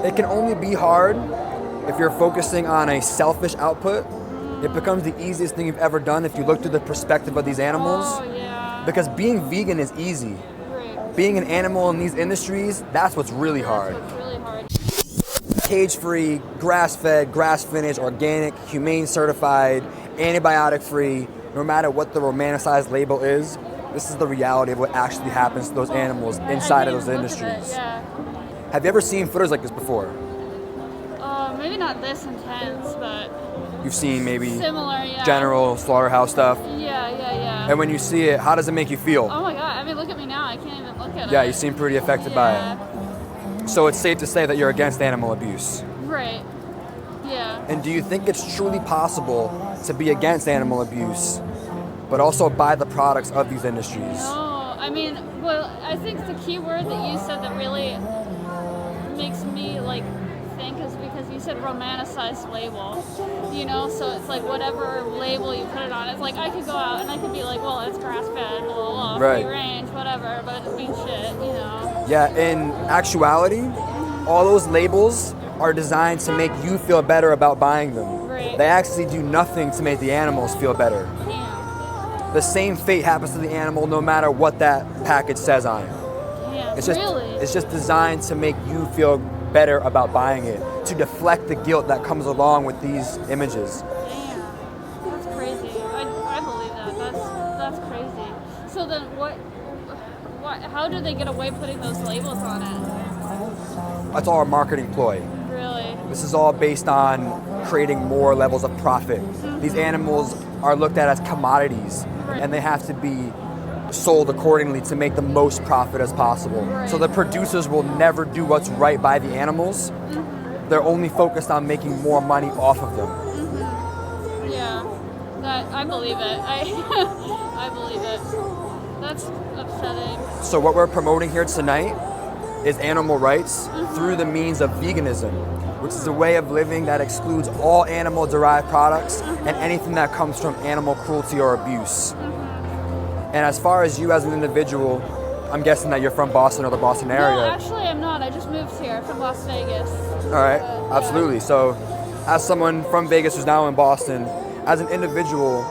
It can only be hard if you're focusing on a selfish output. It becomes the easiest thing you've ever done if you look through the perspective of these animals. Oh, yeah. Because being vegan is easy. Right. Being an animal in these industries, that's what's really hard. That's what's really hard. Cage-free, grass-fed, grass-finished, organic, humane certified, antibiotic-free, no matter what the romanticized label is, this is the reality of what actually happens to those animals inside of those industries. Yeah. Have you ever seen footage like this before? Maybe not this intense, but You've seen maybe similar, yeah. general slaughterhouse stuff. Yeah. And when you see it, how does it make you feel? Oh my god, I mean, look at me now. I can't even look at it. Yeah, you seem pretty affected by it. So it's safe to say that you're against animal abuse. Right. Yeah. And do you think it's truly possible to be against animal abuse, but also buy the products of these industries? No, I mean, well, I think the key word that you said that really makes me like think is because you said romanticized label, you know, so it's like whatever label you put it on, it's like I could go out and I could be like, well, it's grass-fed, blah, blah, blah, Right. free range, whatever, but it means shit, you know. Yeah, in actuality, all those labels are designed to make you feel better about buying them. Right. They actually do nothing to make the animals feel better. Damn. The same fate happens to the animal no matter what that package says on it. Damn. It's Really? just designed to make you feel better about buying it, to deflect the guilt that comes along with these images. Damn. That's crazy. I believe that. That's crazy. So then what how do they get away putting those labels on it? That's all a marketing ploy. Really? This is all based on creating more levels of profit. These animals are looked at as commodities, Right. and they have to be sold accordingly to make the most profit as possible. Right. So the producers will never do what's right by the animals. They're only focused on making more money off of them. Yeah. I believe it. I believe it. That's upsetting. So what we're promoting here tonight is animal rights through the means of veganism, which is a way of living that excludes all animal-derived products and anything that comes from animal cruelty or abuse. And as far as you as an individual, I'm guessing that you're from Boston or the Boston area. No, actually I'm not. I just moved here from Las Vegas. All right, absolutely. So as someone from Vegas who's now in Boston, as an individual,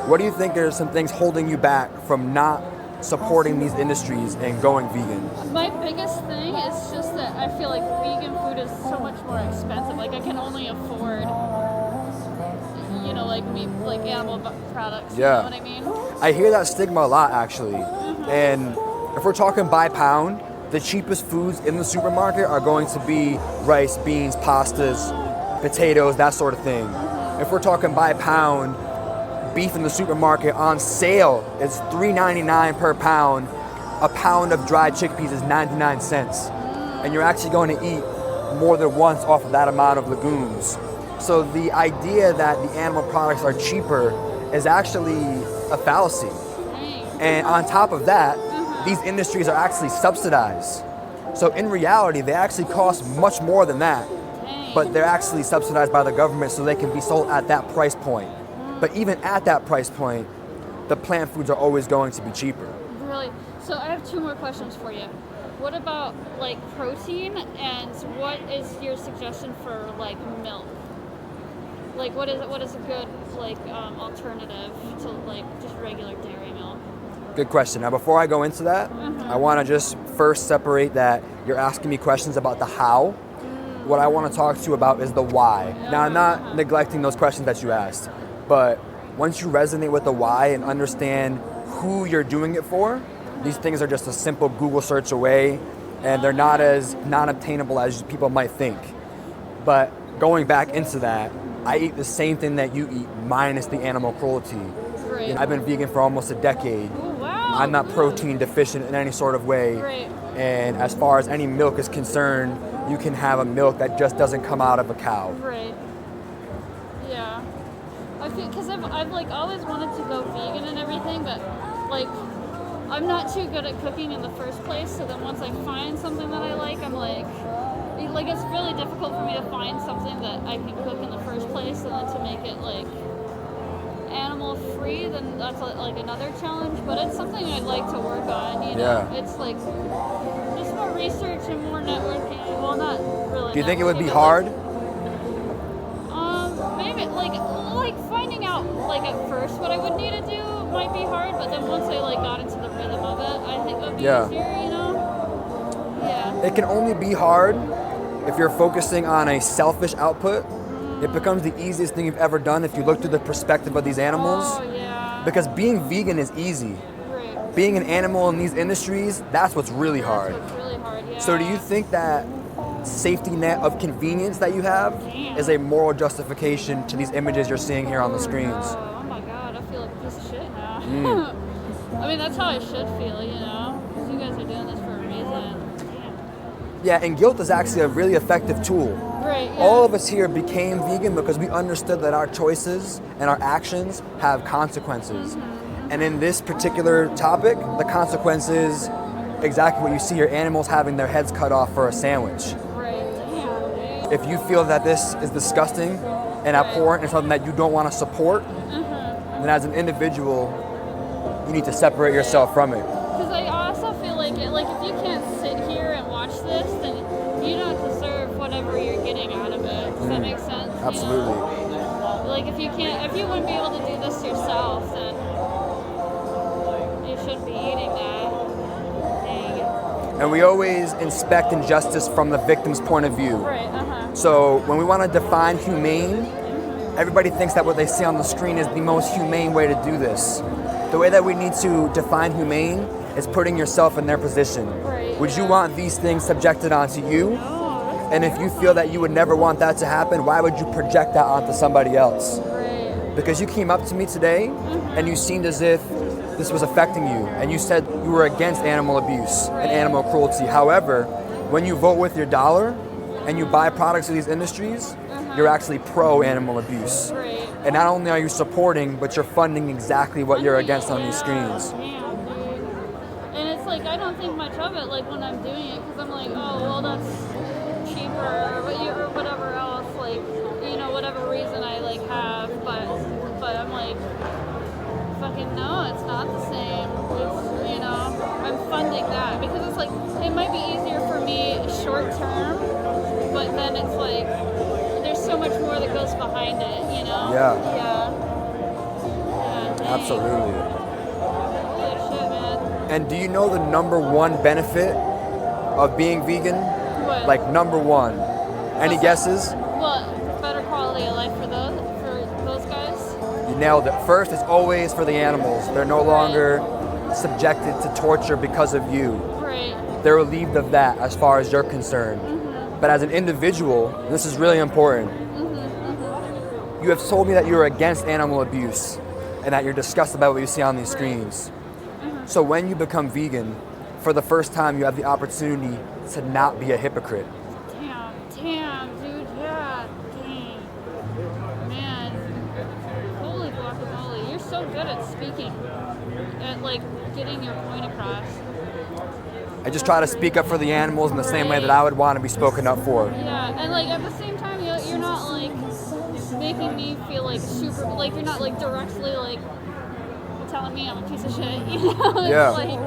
what do you think are some things holding you back from not supporting these industries and going vegan? My biggest thing is just that I feel like vegan food is so much more expensive. Like I can only afford, you know, like meat, like animal products. Yeah. You know what I mean? I hear that stigma a lot, actually. And if we're talking by pound, the cheapest foods in the supermarket are going to be rice, beans, pastas, potatoes, that sort of thing. If we're talking by pound, beef in the supermarket on sale is $3.99 per pound. A pound of dried chickpeas is 99 cents. And you're actually going to eat more than once off of that amount of legumes. So the idea that the animal products are cheaper is actually a fallacy. And on top of that, these industries are actually subsidized. So in reality, they actually cost much more than that, but they're actually subsidized by the government so they can be sold at that price point. But even at that price point, the plant foods are always going to be cheaper. Really? So I have two more questions for you. What about like protein, and what is your suggestion for like milk? Like what is a good like alternative to like just regular dairy milk? Good question. Now, before I go into that, I want to just first separate that you're asking me questions about the how. What I want to talk to you about is the why. Now, I'm not neglecting those questions that you asked, but once you resonate with the why and understand who you're doing it for, these things are just a simple Google search away, and they're not as non-obtainable as people might think. But going back into that, I eat the same thing that you eat, minus the animal cruelty. Great. I've been vegan for almost a decade. Oh, wow. I'm not protein deficient in any sort of way. Great. And as far as any milk is concerned, you can have a milk that just doesn't come out of a cow. Right. Yeah. I feel because I've like always wanted to go vegan and everything, but like I'm not too good at cooking in the first place. So then once I find something that I like, I'm like it's really difficult for me to find something that I can cook in the first place, and then to make it like animal free, then that's like another challenge. But it's something I'd like to work on. You know, Yeah. It's like just more research and more networking. Well, not really. Do you think it never would be give hard? Maybe like finding out like at first what I would need to do might be hard, but then once I like got into the rhythm of it, I think it would be easier. You know? Yeah. It can only be hard if you're focusing on a selfish output. It becomes the easiest thing you've ever done if you look through the perspective of these animals. Oh yeah. Because being vegan is easy. Right. Being an animal in these industries, that's what's really hard. That's what's really hard. Yeah. So do you think that safety net of convenience that you have is a moral justification to these images you're seeing here on the screens? Oh my god, I feel like a piece of shit now. I mean, that's how I should feel, you know? Because you guys are doing this for a reason. Damn. Yeah, and guilt is actually a really effective tool. Right, yeah. All of us here became vegan because we understood that our choices and our actions have consequences. And in this particular topic, the consequence is exactly what you see here, animals having their heads cut off for a sandwich. Right, damn. If you feel that this is disgusting and abhorrent and something that you don't want to support, then as an individual, you need to separate yourself from it. Because I also feel like if you can't sit here and watch this, then you don't deserve whatever you're getting out of it. Does that make sense? Absolutely. You know? Like if you wouldn't be able to do this yourself, then you shouldn't be eating that. Dang. And we always inspect injustice from the victim's point of view. Right, So when we want to define humane, everybody thinks that what they see on the screen is the most humane way to do this. The way that we need to define humane is putting yourself in their position. Right, Would you want these things subjected onto you? No, And if you feel that you would never want that to happen, why would you project that onto somebody else? right. Because you came up to me today and you seemed as if this was affecting you, and you said you were against animal abuse and animal cruelty. However, when you vote with your dollar and you buy products of these industries, you're actually pro-animal abuse. Right. And not only are you supporting, but you're funding exactly what you're against on these screens. Damn, dude. And it's like, I don't think much of it, like, when I'm doing it, because I'm like, oh, well, that's cheaper, or whatever else, like, you know, whatever reason I, like, have, but I'm like, fucking no, it's not the same. It's, you know, I'm funding that, because it's like, it might be easier for me short term, but then it's like, there's so much more that goes behind it, you know? Yeah. Dang. Absolutely. Holy shit, man. And do you know the number one benefit of being vegan? What? Like number one. Any guesses? What? Better quality of life for those guys? You nailed it. First, it's always for the animals. They're no longer subjected to torture because of you. Right. They're relieved of that as far as you're concerned. But as an individual, this is really important. You have told me that you're against animal abuse and that you're disgusted by what you see on these screens. So when you become vegan, for the first time, you have the opportunity to not be a hypocrite. Damn, dude, yeah, dang. Man, holy guacamole, you're so good at speaking, at like getting your point across. I just try to speak up for the animals in the same way that I would want to be spoken up for. Yeah, and like at the same time, you're not like making me feel like super, like you're not like directly like telling me I'm a piece of shit, you know? It's Yeah. like,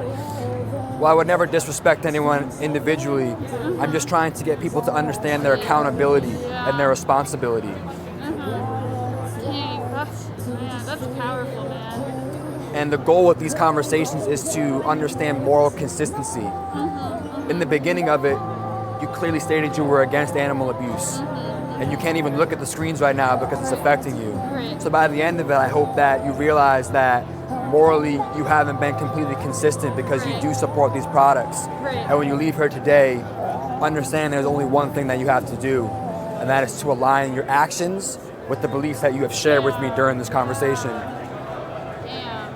Well, I would never disrespect anyone individually. I'm just trying to get people to understand their accountability and their responsibility. dang, that's powerful, man. And the goal with these conversations is to understand moral consistency. In the beginning of it, you clearly stated you were against animal abuse. And you can't even look at the screens right now because it's affecting you. Right. So by the end of it, I hope that you realize that morally you haven't been completely consistent because you do support these products. Right. And when you leave here today, understand there's only one thing that you have to do, and that is to align your actions with the beliefs that you have shared with me during this conversation. Damn.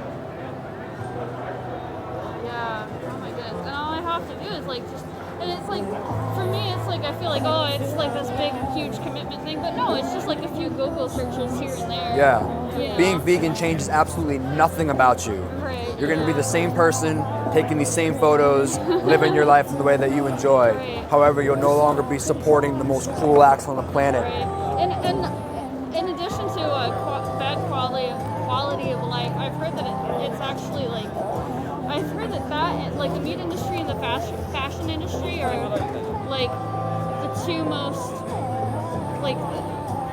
Yeah. Oh my goodness. And all I have to do is like just, and it's like, for me, it's like I feel like, oh, it's like this big, huge commitment thing, but no, it's just like a few Google searches here and there. Yeah. You know? Being vegan changes absolutely nothing about you. Right. You're going to be the same person, taking these same photos, living your life in the way that you enjoy. Right. However, you'll no longer be supporting the most cruel acts on the planet. Right. And in addition to bad quality of life, I've heard that it's actually like, I've heard that like the meat industry and the fashion industry are like the two most like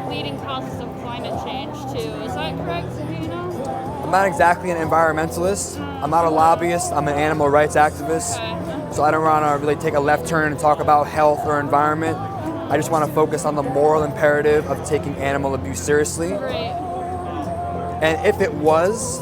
leading causes of climate change too. Is that correct? Do you know? I'm not exactly an environmentalist. I'm not a lobbyist. I'm an animal rights activist. Okay. So I don't want to really take a left turn and talk about health or environment. I just want to focus on the moral imperative of taking animal abuse seriously. Great. And if it was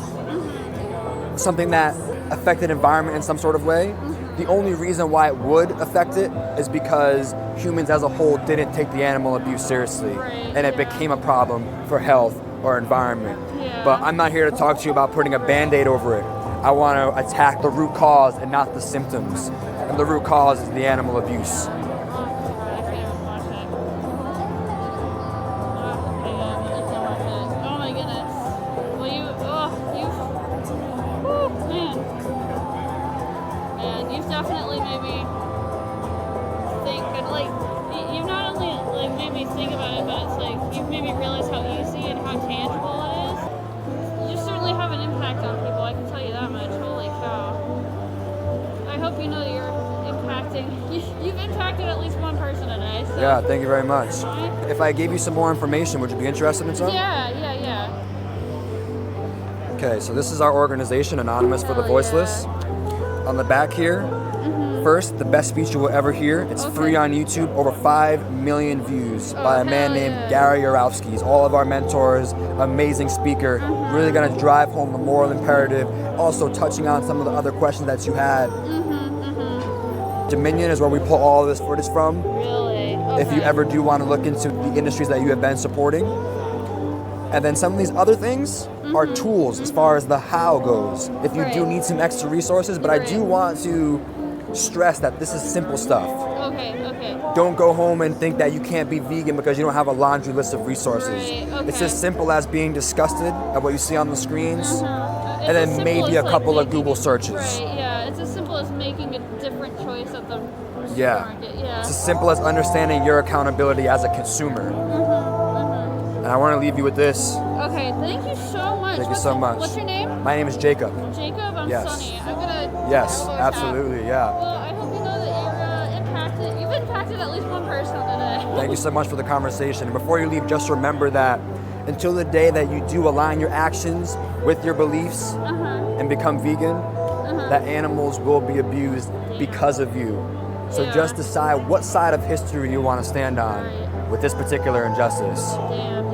something that affected environment in some sort of way, the only reason why it would affect it is because humans as a whole didn't take the animal abuse seriously, and it became a problem for health or environment. Yeah. But I'm not here to talk to you about putting a Band-Aid over it. I want to attack the root cause and not the symptoms. And the root cause is the animal abuse. Definitely made me think, and like you not only like made me think about it, but it's like you've made me realize how easy and how tangible it is. You certainly have an impact on people, I can tell you that much. Holy cow. I hope you know that you're impacting, you've impacted at least one person today. So. Yeah, thank you very much. If I gave you some more information, would you be interested in some? Yeah. Okay, so this is our organization, Anonymous for the Voiceless. On the back here, first, the best speech you will ever hear. It's free on YouTube, over 5 million views by a man named Gary Yourofsky. He's all of our mentors, amazing speaker, really gonna drive home the moral imperative, also touching on some of the other questions that you had. Dominion is where we pull all of this footage from. Really? Okay. If you ever do want to look into the industries that you have been supporting. And then some of these other things are tools as far as the how goes. If you do need some extra resources, but I do want to stress that this is simple stuff. Okay. Don't go home and think that you can't be vegan because you don't have a laundry list of resources. Right, okay. It's as simple as being disgusted at what you see on the screens, It's and as then simple maybe as, a couple like, of Google searches. Right, yeah. It's as simple as making a different choice at the supermarket. Yeah. It's as simple as understanding your accountability as a consumer. And I want to leave you with this. Okay, thank you so much. Thank you so much. What's your name? My name is Jacob. Jacob, I'm Sunny. I'm gonna. Yes, have a absolutely, chat. yeah. Well, I hope you know that you've impacted at least one person today. Thank you so much for the conversation. And before you leave, just remember that until the day that you do align your actions with your beliefs and become vegan, that animals will be abused because of you. So just decide what side of history you want to stand on with this particular injustice. Damn.